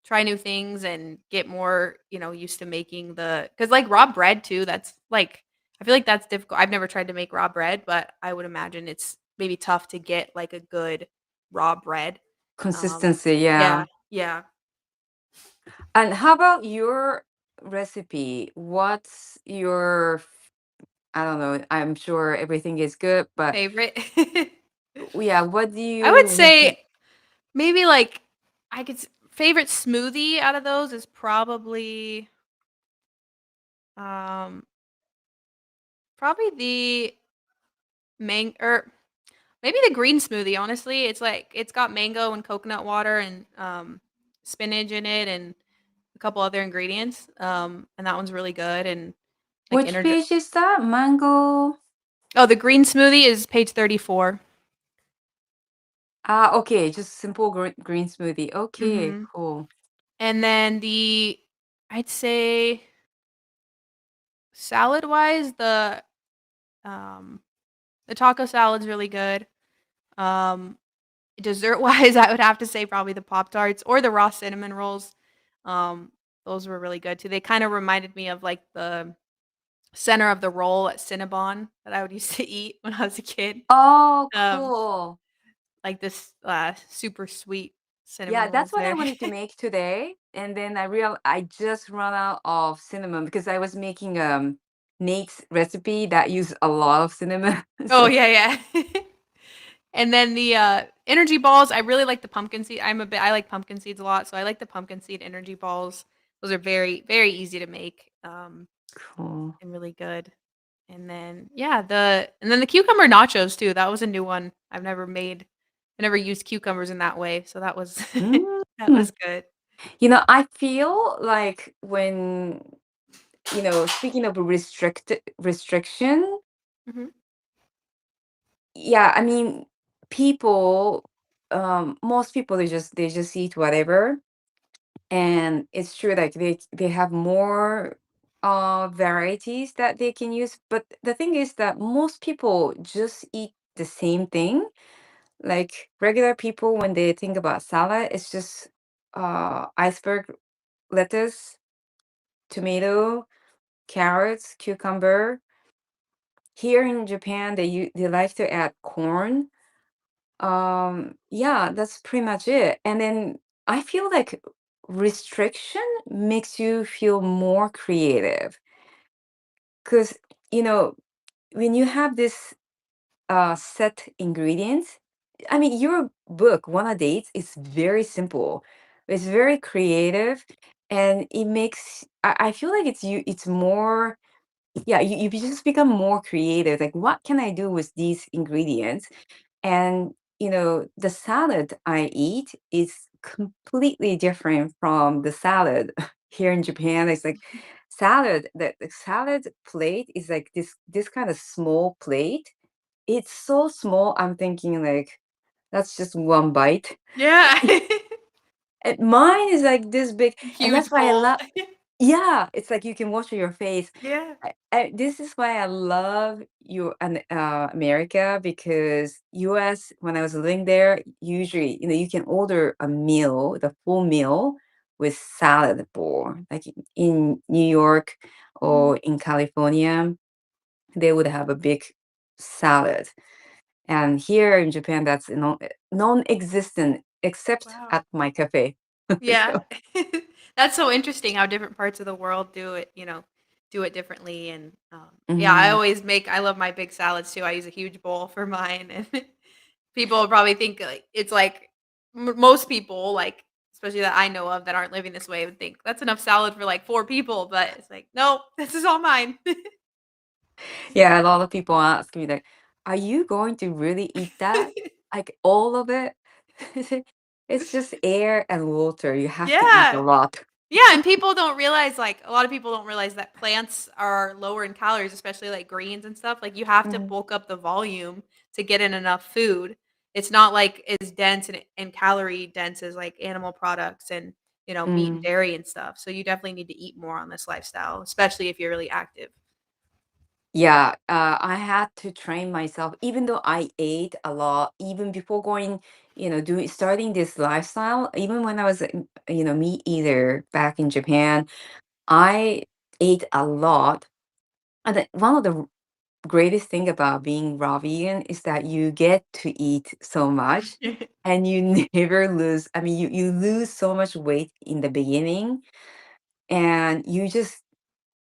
try new things and get more, used to making because like, raw bread too, that's, like I feel like that's difficult. I've never tried to make raw bread, but I would imagine it's maybe tough to get, like, a good raw bread. Um, Consistency, yeah, yeah. yeah. And how about your recipe? What's your I don't know, I'm sure everything is good, but Favorite? yeah, what do I would you say maybe, like, I could s favorite smoothie out of those is um, probably the or maybe the green smoothie, honestly. It's got mango and coconut water and, spinach in it and a couple other ingredients, and that one's really good and, like, which energi page is that? Mango? Oh, the green smoothie is page 34. Ah, okay, just simple green smoothie. Okay, Mhm. cool. And then I'd say salad-wise, um, the taco salad's really good. Um, Dessert-wise, I would have to say probably the Pop-Tarts or the raw cinnamon rolls. Um, those were really good too. They kinda reminded me of, like, the center of the roll at Cinnabon that I would used to eat when I was a kid. Oh, Um, cool. like this, super sweet cinnamon Yeah, that's rolls what I there. wanted to make today, and then I just run out of cinnamon because I was making Nate's recipe that used a lot of cinnamon. Oh, So yeah, yeah. And then the, energy balls, I really like the pumpkin seed I like pumpkin seeds a lot, so I like the pumpkin seed energy balls. Those are very, very easy to make, cool. and really good. And then, yeah, the cucumber nachos too, that was a new one I've never made. I never used cucumbers in that way, so that was Mm. that was good. I feel like when, speaking of restriction, Mhm. yeah, I mean, people, most people they just eat whatever, and it's true like they have more varieties that they can use. But the thing is that most people just eat the same thing. Like regular people, when they think about salad, it's just iceberg lettuce, tomato, carrots, cucumber. Here in Japan, they like to add corn. Yeah, that's pretty much it. And then I feel like restriction makes you feel more creative because, you know, when you have this set ingredients, I mean, your book, One a Date, is very simple. It's very creative, and it makes, I feel like it's more, yeah, you just become more creative. Like, what can I do with these ingredients? And, the salad I eat is completely different from the salad here in Japan. It's like the salad plate is like this kind of small plate. It's so small. I'm thinking like that's just one bite. Yeah. And mine is like this big, and that's Huge why I bowl. love. Yeah, it's like you can wash your face. Yeah. This is why I love America, because US, when I was living there, usually, you can order a meal, the full meal with salad bowl. Like in New York Mhm. or in California, they would have a big salad. And here in Japan, that's non-existent except Wow. at my cafe. Yeah. So, That's so interesting how different parts of the world do it differently, and, yeah, mhm. I love my big salads too, I use a huge bowl for mine, and people will probably think, like, it's like most people, like, especially that I know of that aren't living this way would think, "That's enough salad for, like, 4 people," but it's like, "No, this is all mine." Yeah, a lot of people ask me like, "Are you going to really eat that? Like all of it?" It's just air and water. You have to eat a Yeah. lot. Yeah, and people don't realize, like, a lot of people don't realize that plants are lower in calories, especially, like, greens and stuff. Like, you have to Mhm. bulk up the volume to get in enough food. It's not, like, as dense and calorie dense as, like, animal products and, meat and Mm. dairy and stuff. So you definitely need to eat more on this lifestyle, especially if you're really active. Yeah, I had to train myself, even though I ate a lot, even before going, doing starting this lifestyle. Even when I was, meat eater back in Japan, I ate a lot. And one of the greatest thing about being raw vegan is that you get to eat so much, and you never lose. I mean, you lose so much weight in the beginning, and you just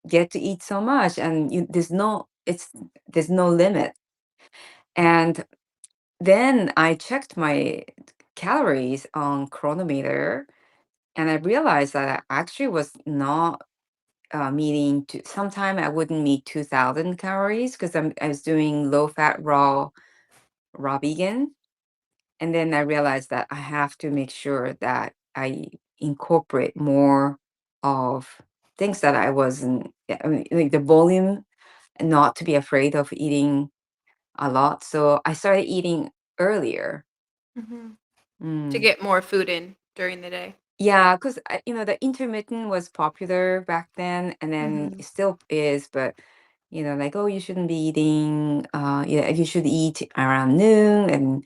get to eat so much, and there's no limit. And then I checked my calories on chronometer, and I realized that I actually was not meeting. Sometime I wouldn't meet 2,000 calories because I was doing low fat raw vegan. And then I realized that I have to make sure that I incorporate more of things that I wasn't, yeah, I mean, like the volume, and not to be afraid of eating a lot. So I started eating earlier. Mhm. To Mm. get more food in during the day. Yeah, because the intermittent was popular back then, and then Mhm. it still is. But like, oh, you shouldn't be eating. Yeah, you should eat around noon,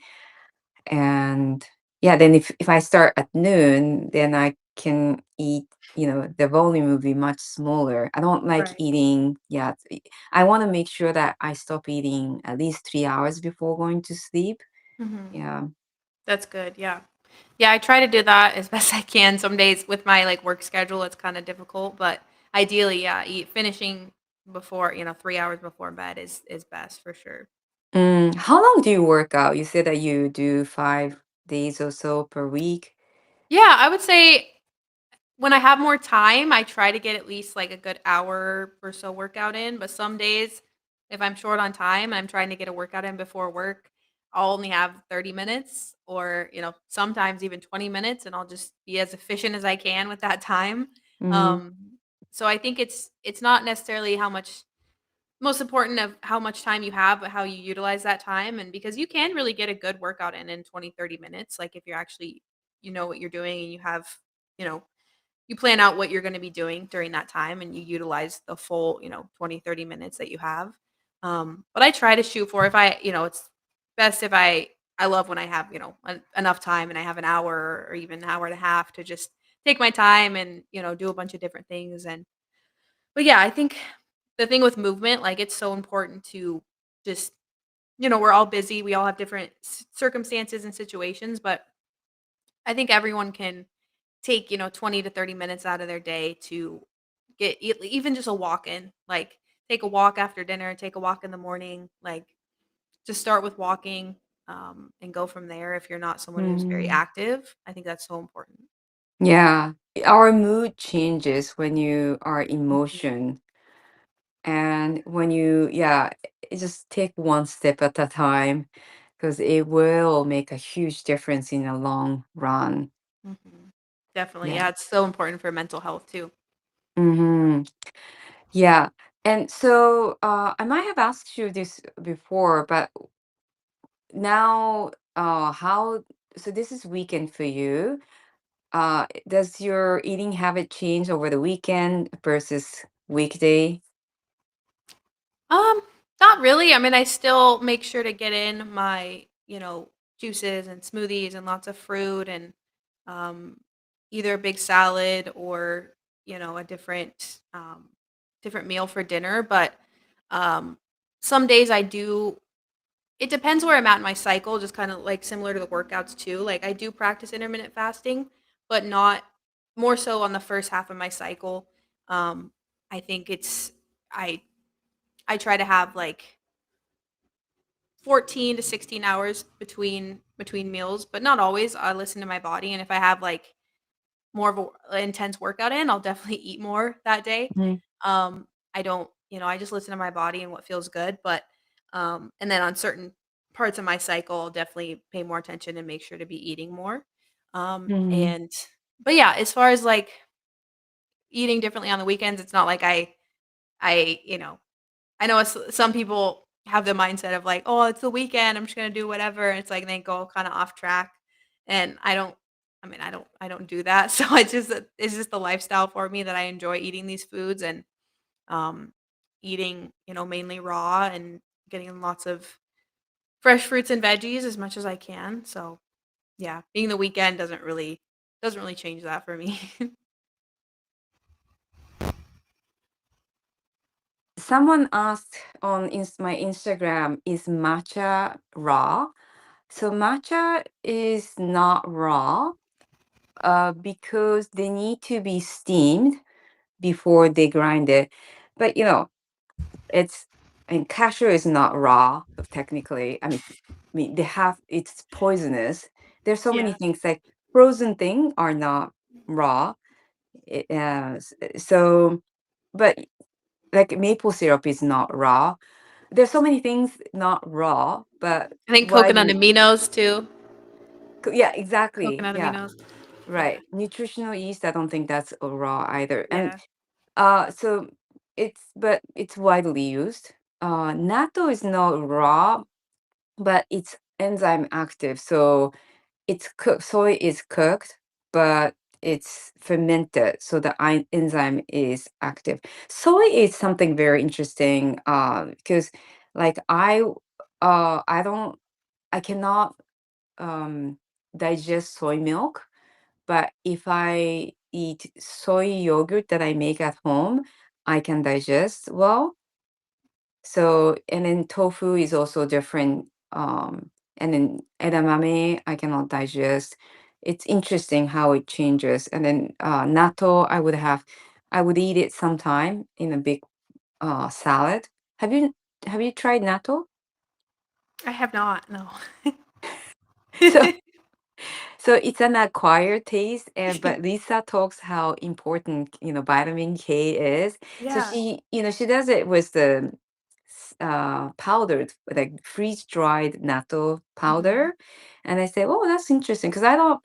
and yeah, then if I start at noon, then I can eat. The volume will be much smaller. I don't like Right. eating. Yeah, I want to make sure that I stop eating at least 3 hours before going to sleep. Mhm. Yeah. That's good, yeah. Yeah, I try to do that as best I can. Some days with my, like, work schedule, it's kinda difficult, but ideally, yeah, finishing before 3 hours before bed is best for sure. How long do you work out? You said that you do 5 days or so per week. Yeah, I would say when I have more time, I try to get at least, like, a good hour or so workout in, but some days, if I'm short on time and I'm trying to get a workout in before work, I'll only have 30 minutes or, sometimes even 20 minutes, and I'll just be as efficient as I can with that time. Mm-hmm. Um, so I think it's not necessarily how much most important of how much time you have, but how you utilize that time, and because you can really get a good workout in 20, 30 minutes, like, if you're actually you know what you're doing and you have you know you plan out what you're gonna be doing during that time and you utilize the full, 20, 30 minutes that you have. But I try to shoot for if it's best if I love when I have, enough time and I have an hour or even an hour and a half to just take my time and, do a bunch of different things. But yeah, I think the thing with movement, like it's so important to just, we're all busy. We all have different circumstances and situations, but I think everyone can take, 20 to 30 minutes out of their day to get even just a walk in, like take a walk after dinner, take a walk in the morning, like just start with walking and go from there if you're not someone who's very Mm-hmm. active. I think that's so important. Yeah, our mood changes when you are in Mhm, motion. And when you, yeah, just take one step at a time because it will make a huge difference in the long run. mhm. Definitely. Yeah. Yeah, it's so important for mental health too. Mm-hmm. Yeah. And so I might have asked you this before, but now so this is weekend for you. Does your eating habit change over the weekend versus weekday? Um, Not really. I mean, I still make sure to get in my, juices and smoothies and lots of fruit and um either a big salad or, a different meal for dinner, but um some days I do it depends where I'm at in my cycle, just kind of like similar to the workouts too. Like I do practice intermittent fasting, but not more so on the first half of my cycle. Um I think I I try to have like 14 to 16 hours between meals, but not always. I listen to my body, and if I have like more of an intense workout in, I'll definitely eat more that day. Mhm. I don't, I just listen to my body and what feels good, but and then on certain parts of my cycle, I'll definitely pay more attention and make sure to be eating more. Mhm. And but yeah, as far as like eating differently on the weekends, it's not like I know some people have the mindset of like, "Oh, it's the weekend, I'm just gonna do whatever," and it's like they go kinda off track, and I don't do that, so it's just the lifestyle for me that I enjoy eating these foods and, um, eating, mainly raw and getting lots of fresh fruits and veggies as much as I can, so, yeah, being the weekend doesn't really change that for me. Someone asked on my Instagram, is matcha raw? So matcha is not raw because they need to be steamed before they grind it. But it's and cashew is not raw technically. I mean they have it's poisonous. There's so many Yeah, things like frozen things are not raw. So, but like maple syrup is not raw. There's so many things not raw, but I think coconut widely. aminos too. Yeah, exactly. Coconut Yeah, aminos. Yeah, right. Nutritional yeast, I don't think that's raw either. And yeah. so it's widely used. Natto is not raw, but it's enzyme active. So it's cooked. Soy is cooked, but it's fermented, so the enzyme is active. Soy is something very interesting because, like, I don't, I cannot um, digest soy milk, but if I eat soy yogurt that I make at home, I can digest well. So, and then tofu is also different and then edamame I cannot digest. It's interesting how it changes. And then natto I would eat it sometime in a big salad. Have you have you tried natto? I have not, no. So so it's an acquired taste, and but Lisa talks how important vitamin K is. So Yeah. she does it with the powdered, like freeze dried natto Mhm. powder, and I say, oh, that's interesting because I don't.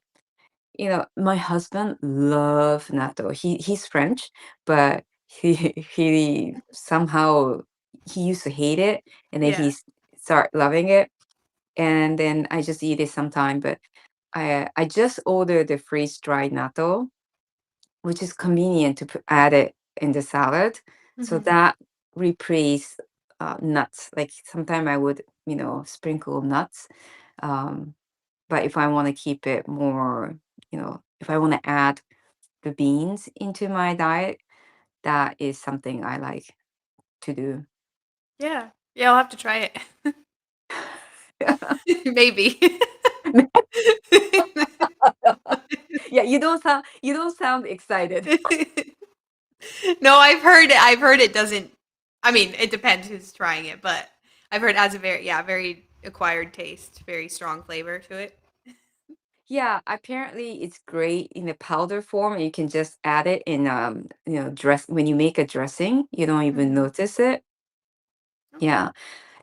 My husband loves natto. He's French, but he somehow he used to hate it, and then Yeah. start loving it, and then I just eat it sometime. But I just ordered the freeze dried natto, which is convenient to add it in the salad, so Mhm. that replace nuts. Like sometime I would sprinkle nuts, um, but if I want to keep it more, if I want to add the beans into my diet, that is something I like to do. Yeah. Yeah, I'll have to try it. Maybe. Yeah, you don't sound excited. No, I've heard it doesn't I mean, it depends who's trying it, but I've heard it has a very yeah, very acquired taste, very strong flavor to it. Yeah, apparently it's great in the powder form. You can just add it in dress when you make a dressing, you don't even Mhm. notice it. Okay. Yeah.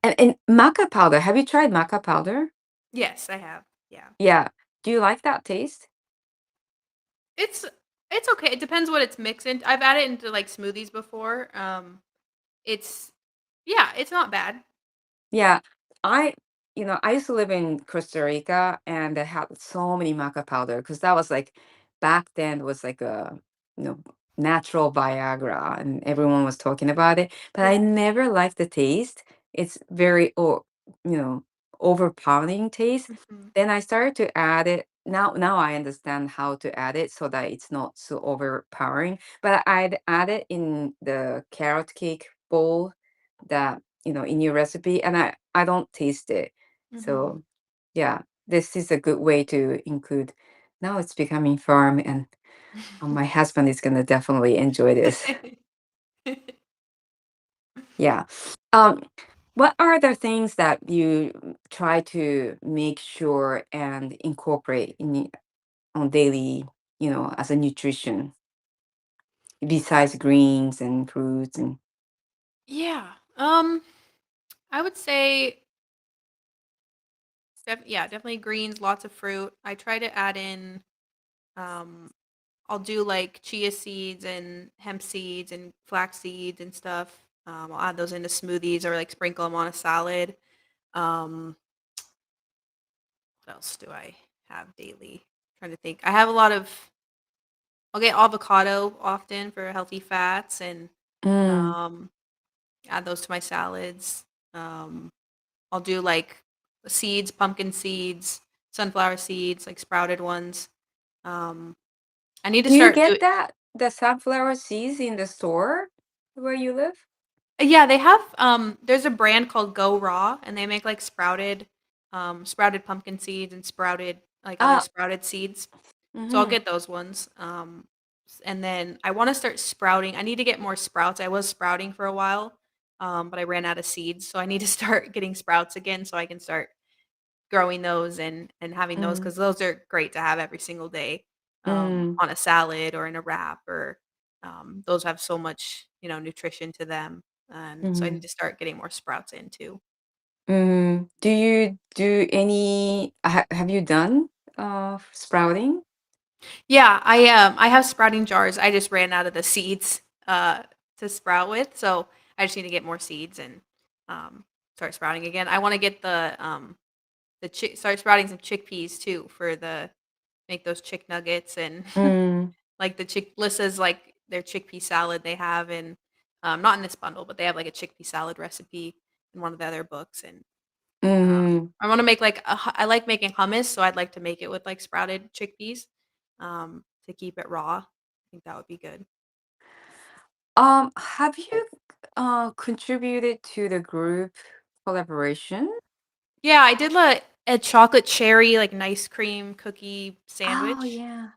And maca powder, have you tried maca powder? Yes, I have. Yeah. Yeah. Do you like that taste? It's it's okay. It depends what it's mixed in. I've added it into like smoothies before. It's yeah, it's not bad. Yeah, I, I used to live in Costa Rica and they had so many maca powder because that was like back then was like a, you know, natural Viagra and everyone was talking about it. But I Yeah. never liked the taste. It's very, you know, overpowering taste. Mhm. Then I started to add it. Now I understand how to add it so that it's not so overpowering. But I'd add it in the carrot cake bowl that in your recipe, and I don't taste it. Mhm. So yeah, this is a good way to include. Now it's becoming firm, and my husband is gonna definitely enjoy this. Yeah. um what are the things that you try to make sure and incorporate on daily, as a nutrition, besides greens and fruits and Yeah. I would say yeah, definitely greens, lots of fruit. I try to add in um I'll do like chia seeds and hemp seeds and flax seeds and stuff. I'll add those into smoothies or like sprinkle them on a salad. Um, what else do I have daily? Trying to think. I have a lot of. I'll get avocado often for healthy fats and mm, um, add those to my salads. Um, I'll do like seeds, pumpkin seeds, sunflower seeds, like sprouted ones. Um, I need to do you start get doing. that the sunflower seeds in the store where you live? Yeah, they have, there's a brand called Go Raw, and they make, like, sprouted pumpkin seeds and sprouted like, other Ah, sprouted seeds. So I'll mhm, get those ones, and then I wanna start sprouting. I need to get more sprouts. I was sprouting for a while, but I ran out of seeds, so I need to start getting sprouts again so I can start growing those and having those mm, because those are great to have every single day, mm, on a salad or in a wrap or, those have so much, nutrition to them, and so I need mhm, to start getting more sprouts in too. mhm. Do you do any have you done, sprouting? Yeah, I have sprouting jars. I just ran out of the seeds, to sprout with, so I just need to get more seeds and, start sprouting again. I wanna get the chick start sprouting some chickpeas too for the make those chick nuggets and Mm, like the chick Lissa's like their chickpea salad they have in not in this bundle, but they have like a chickpea salad recipe in one of the other books and mhm. I want to make like I like making hummus, so I'd like to make it with like sprouted chickpeas to keep it raw. I think that would be good. Have you, contributed to the group collaboration? Yeah, I did a chocolate cherry, like, nice cream cookie Oh, sandwich. yeah.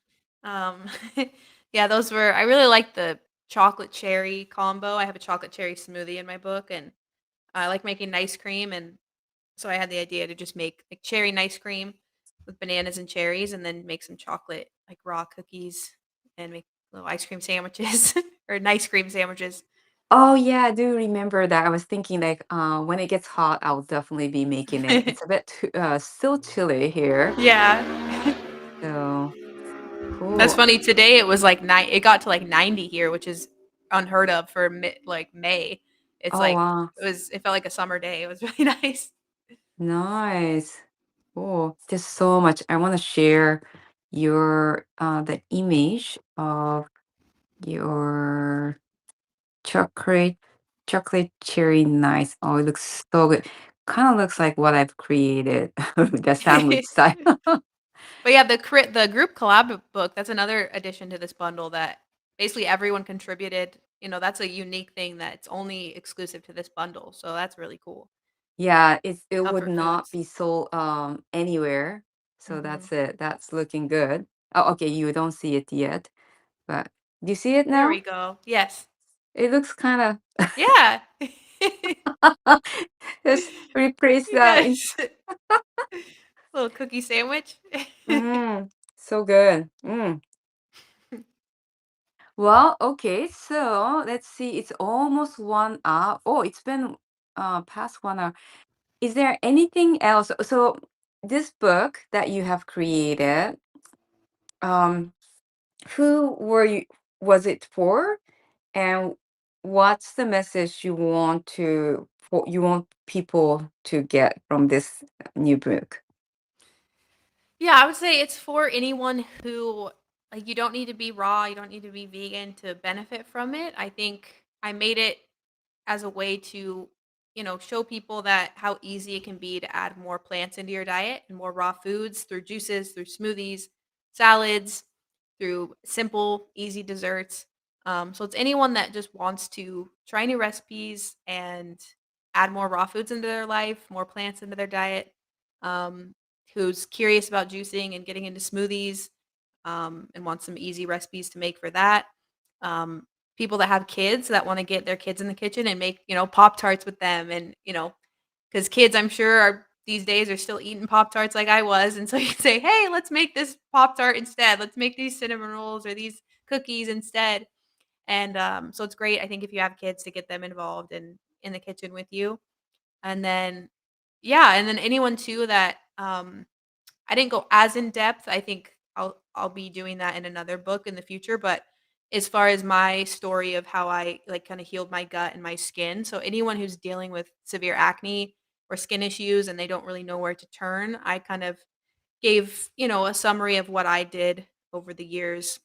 Um, yeah, those were I really like the chocolate cherry combo. I have a chocolate cherry smoothie in my book, and I like making nice cream, and so I had the idea to just make, like, cherry nice cream with bananas and cherries and then make some chocolate, like, raw cookies and make little ice cream sandwiches or nice cream sandwiches. Oh, yeah, I do remember that. I was thinking like, when it gets hot, I'll definitely be making it. It's a bit still chilly here, Yeah. so That's cool. funny, today it was, like, it got to, like, 90 here, which is unheard of for May. It's Oh, like wow. it felt like a summer day, it was really nice. Nice. Cool. There's so much. I want to share your the image of your chocolate cherry nice. Oh, it looks so good. Kind of looks like what I've created, the sandwich style. But yeah, the group collab book, that's another addition to this bundle that basically everyone contributed. That's a unique thing that's only exclusive to this bundle, so that's really cool. Yeah, it would Comfort not foods. be sold anywhere. So Mhm. that's it. That's looking good. Oh, okay, you don't see it yet, but do you see it There now? we go. Yes. It looks kind Yeah. of just replace the Yes. Little cookie sandwich. so good. Well, okay, so let's see. It's almost 1 hour. Oh, it's been past 1 hour. Is there anything else? So this book that you have created, um, who was it for? And what's the message you want people to get from this new book? Yeah, I would say it's for anyone who like, you don't need to be raw, you don't need to be vegan to benefit from it. I think I made it as a way to, show people that how easy it can be to add more plants into your diet and more raw foods through juices, through smoothies, salads, through simple, easy desserts. So it's anyone that just wants to try new recipes and add more raw foods into their life, more plants into their diet, um, who's curious about juicing and getting into smoothies, and wants some easy recipes to make for that. Um, People that have kids that wanna get their kids in the kitchen and make, Pop-Tarts with them and, because kids, I'm sure, are these days are still eating Pop-Tarts like I was, and so you say, "Hey, let's make this Pop-Tart instead. Let's make these cinnamon rolls or these cookies instead." And, so it's great, I think, if you have kids to get them involved in the kitchen with you. And then yeah, and then anyone too that, I didn't go as in depth. I think I'll be doing that in another book in the future, but as far as my story of how I like kind of healed my gut and my skin. So anyone who's dealing with severe acne or skin issues and they don't really know where to turn, I kind of gave, a summary of what I did over the years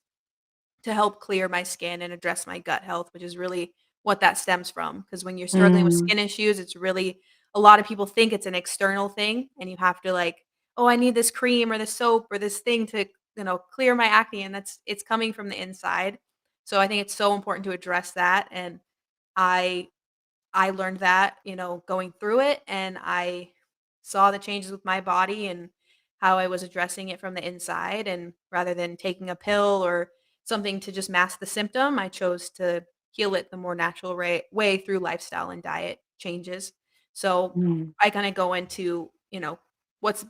to help clear my skin and address my gut health, which is really what that stems from. Because when you're struggling with Mm, skin issues, it's really a lot of people think it's an external thing, and you have to like, oh, I need this cream or this soap or this thing to clear my acne, and it's coming from the inside. So I think it's so important to address that, and I I learned that, going through it, and I saw the changes with my body and how I was addressing it from the inside. And rather than taking a pill or something to just mask the symptom, I chose to heal it the more natural way through lifestyle and diet changes. So mm. I kind of go into, what's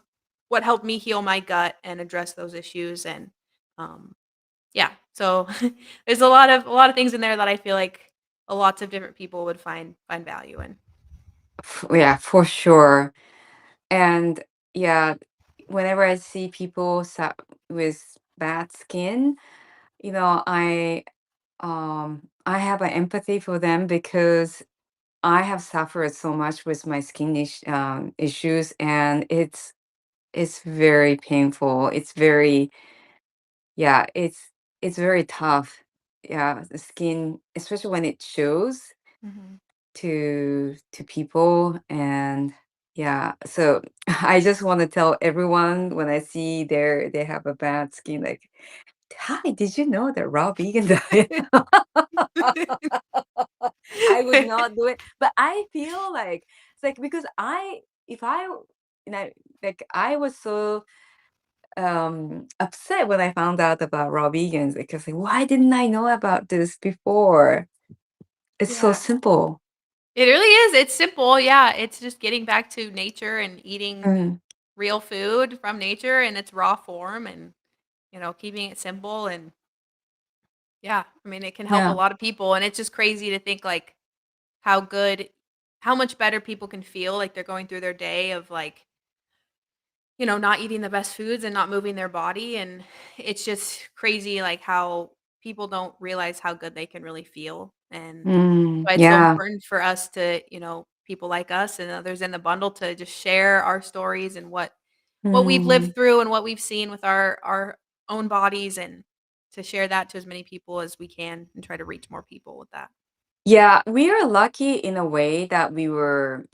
what helped me heal my gut and address those issues. And um, yeah, so there's a lot of things in there that I feel like lots of different people would find value in. Yeah, for sure. And yeah, whenever I see people with bad skin, I have an empathy for them because I have suffered so much with my issues, and it's very painful. Yeah, it's very tough. Yeah, the skin, especially when it shows Mhm. to people. And yeah, so I just want to tell everyone when I see they have a bad skin, like, hi, did you know that raw vegan diet? I would not do it, but I feel like it's like, because if I you know, like I was so upset when I found out about raw vegans because like, why didn't I know about this before? It's so Yeah. simple. It really is, it's simple, yeah, it's just getting back to nature and eating Mm, real food from nature in its raw form and, keeping it simple and yeah, I mean, it can help a yeah. lot of people, and it's just crazy to think, like, how good how much better people can feel, like, they're going through their day of, like, not eating the best foods and not moving their body, and it's just crazy, like, how people don't realize how good they can really feel, and why it's so Yeah. important for us to, people like us and others in the bundle to just share our stories and what we've lived Mm. through and what we've seen with our own bodies and to share that to as many people as we can and try to reach more people with that. Yeah, we are lucky in a way that we were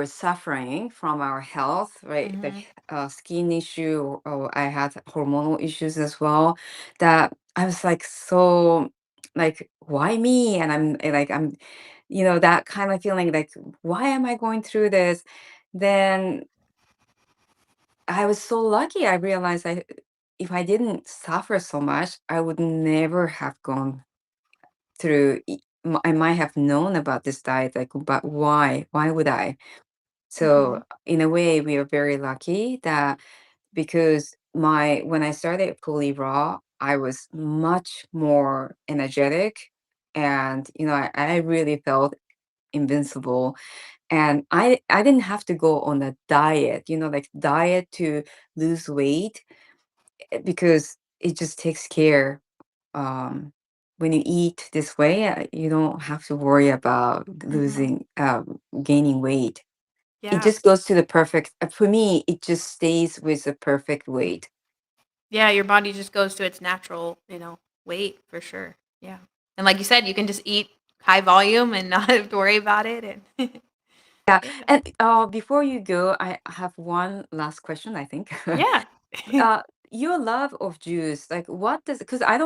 suffering from our health, right? Like Mhm. skin issue, or I had hormonal issues as well. That I was like, so, like, why me? And that kind of feeling like, why am I going through this? Then I was so lucky. I realized if I didn't suffer so much, I would never have gone through I might have known about this diet, like, but why would I? So Mhm. in a way we are very lucky that, because my when I started fully raw, I was much more energetic, and I really felt invincible, and I didn't have to go on a diet, like diet to lose weight, because it just takes care. When you eat this way, you don't have to worry about Mhm. gaining weight. It Yeah. just goes to the perfect, for me, it just stays with the perfect weight. Yeah, your body just goes to its natural, weight for sure. Yeah. And like you said, you can just eat high volume and not have to worry about it and Yeah. yeah. And before you go, I have one last question, I think. Yeah. uh, your love of juice, like what does, because I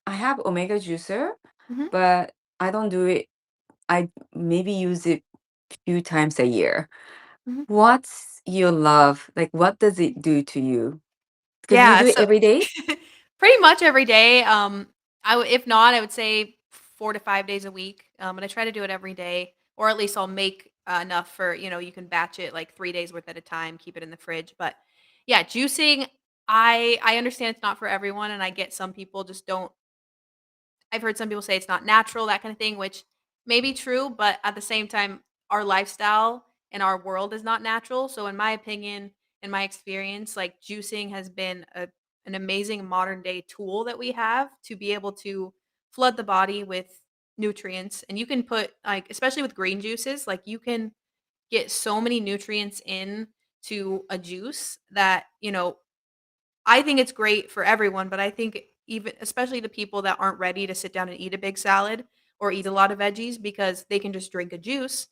have omega juicer, Mhm. but I don't do it. I maybe use it few times a year. Mhm. What's your love? Like, what does it do to you? Because you Yeah, do it so every day? pretty much every day, if not, I would say 4 to 5 days a week, but I try to do it every day, or at least I'll make, enough for you can batch it, like, 3 days worth at a time, keep it in the fridge, but, yeah, juicing, I understand it's not for everyone, and I get some people just don't I've heard some people say it's not natural, that kind of thing, which may be true, but at the same time, our lifestyle and our world is not natural. So, in my opinion, in my experience, like juicing has been an amazing modern day tool that we have to be able to flood the body with nutrients. And you can put, like, especially with green juices, like you can get so many nutrients in to a juice that, I think it's great for everyone, but I think even especially the people that aren't ready to sit down and eat a big salad or eat a lot of veggies because they can just drink a juice,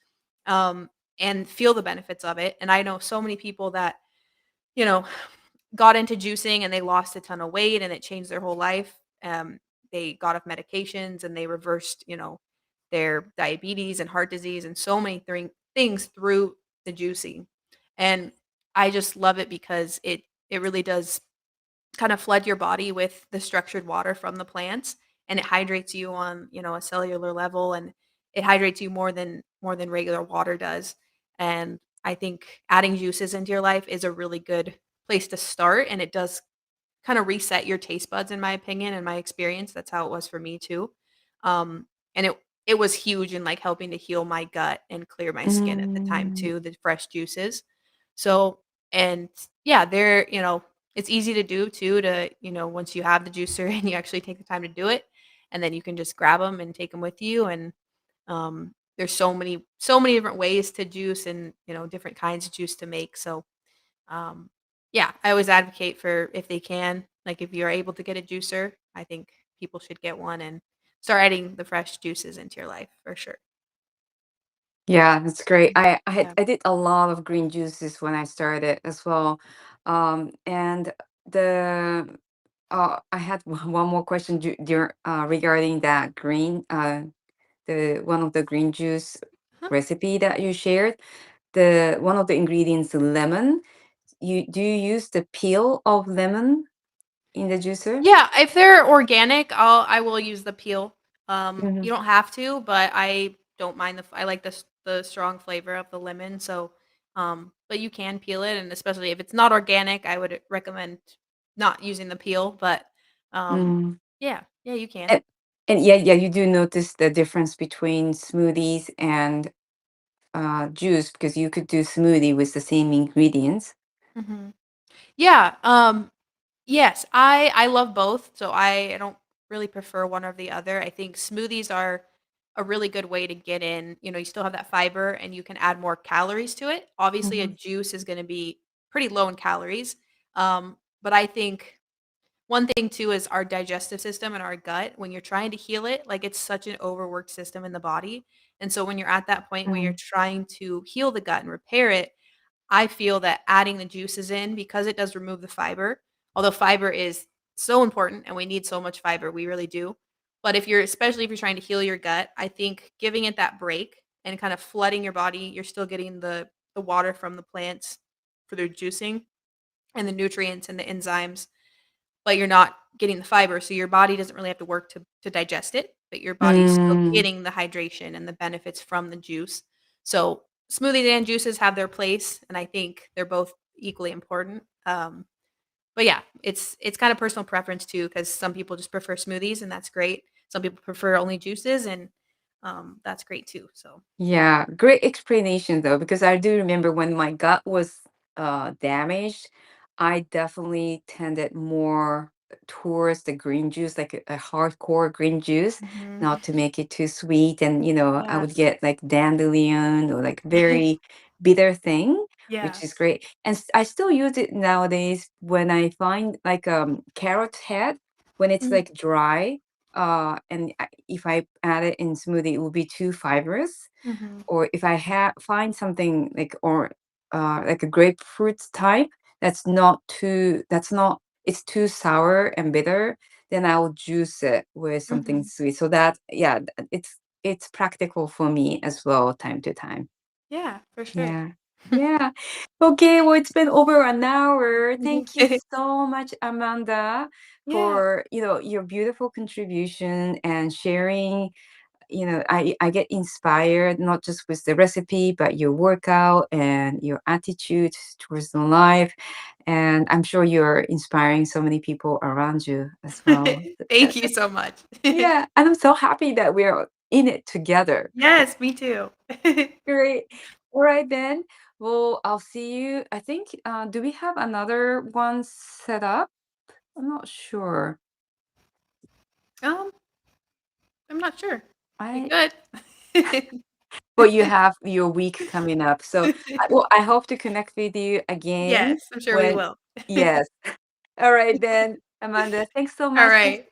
um, and feel the benefits of it. And I know so many people that, you know, got into juicing and they lost a ton of weight and it changed their whole life. They got off medications and they reversed, their diabetes and heart disease and so many things through the juicing. And I just love it because it really does kind of flood your body with the structured water from the plants and it hydrates you on a cellular level and it hydrates you more than regular water does. And I think adding juices into your life is a really good place to start, and it does kind of reset your taste buds, in my opinion and my experience. That's how it was for me too. And it was huge in like helping to heal my gut and clear my skin at the time Mm, too, the fresh juices. So, and yeah, it's easy to do too, to, once you have the juicer and you actually take the time to do it, and then you can just grab them and take them with you. And there's so many different ways to juice and, different kinds of juice to make. So, um, yeah, I always advocate for if they can, like if you're able to get a juicer, I think people should get one and start adding the fresh juices into your life for sure. yeah, that's great. Mhm. Yeah. I did a lot of green juices when I started as well. And the I had one more question regarding that the one of the green juice Huh? recipe that you shared. The one of the ingredients, lemon. you use the peel of lemon in the juicer? Yeah, if they're organic, I will use the peel. Mhm, You don't have to, but I don't mind I like the strong flavor of the lemon, so, but you can peel it, and especially if it's not organic, I would recommend not using the peel, but, um, mm. yeah, you can. And yeah, yeah, you do notice the difference between smoothies and juice because you could do smoothie with the same ingredients. Mhm. Yeah, yes, I love both, so I don't really prefer one or the other. I think smoothies are a really good way to get in, you still have that fiber and you can add more calories to it. Obviously, a Mhm. juice is gonna be pretty low in calories, but I think one thing too is our digestive system and our gut, when you're trying to heal it, like, it's such an overworked system in the body, and so when you're at that point where you're Mm, trying to heal the gut and repair it, I feel that adding the juices in because it does remove the fiber, although fiber is so important and we need so much fiber, we really do. But especially if you're trying to heal your gut, I think giving it that break and kind of flooding your body, you're still getting the water from the plants for their juicing and the nutrients and the enzymes, but you're not getting the fiber, so your body doesn't really have to work to digest it, but your body's still mm, getting the hydration and the benefits from the juice. So, smoothies and juices have their place, and I think they're both equally important. But yeah, it's kind of personal preference too, because some people just prefer smoothies, and that's great. Some people prefer only juices, and, that's great too, so yeah, great explanation though, because I do remember when my gut was damaged, I definitely tended more towards the green juice, like a hardcore green juice, Mhm. not to make it too sweet. And I would Yes. get like dandelion or like very bitter thing, Yeah. which is great. And I still use it nowadays when I find like carrot head when it's Mm, like dry. And if I add it in smoothie, it will be too fibrous. mhm. Or if I find something like a grapefruit type that's not it's too sour and bitter, then I will juice it with something Mhm. sweet. So that yeah, it's practical for me as well, time to time. Yeah, for sure. Yeah. Yeah. Okay, well, it's been over an hour. Thank you so much, Amanda, Yeah. for, your beautiful contribution and sharing. I get inspired not just with the recipe, but your workout and your attitude towards the life. And I'm sure you're inspiring so many people around you as well. Thank you so much. Yeah, and I'm so happy that we're in it together. Yes, me too. Great. All right, then. Well, I'll see you. I think, do we have another one set up? I'm not sure. Um, I'm not sure. We I could. But you have your week coming up. So, I hope to connect with you again Yes, I'm sure we when will. yes. All right then, Amanda, thanks so All much. Thanks right.